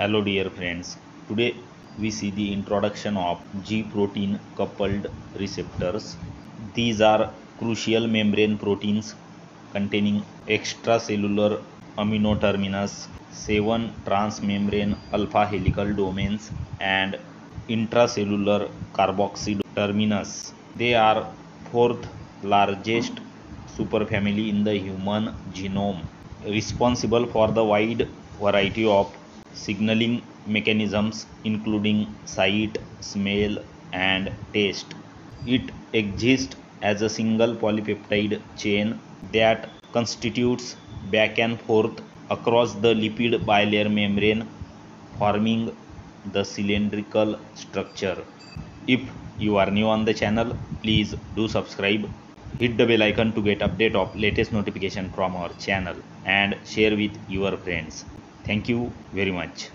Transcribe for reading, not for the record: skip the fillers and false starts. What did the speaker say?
Hello dear friends. Today we see the introduction of G protein coupled receptors. These are crucial membrane proteins containing extracellular amino terminus, 7 transmembrane alpha helical domains and intracellular carboxy terminus. They are fourth largest superfamily in the human genome, responsible for the wide variety of signaling mechanisms including sight, smell, and taste. It exists as a single polypeptide chain that constitutes back and forth across the lipid bilayer membrane, forming the cylindrical structure. If you are new on the channel, please do subscribe. Hit the bell icon to get update of latest notification from our channel and share with your friends. Thank you very much.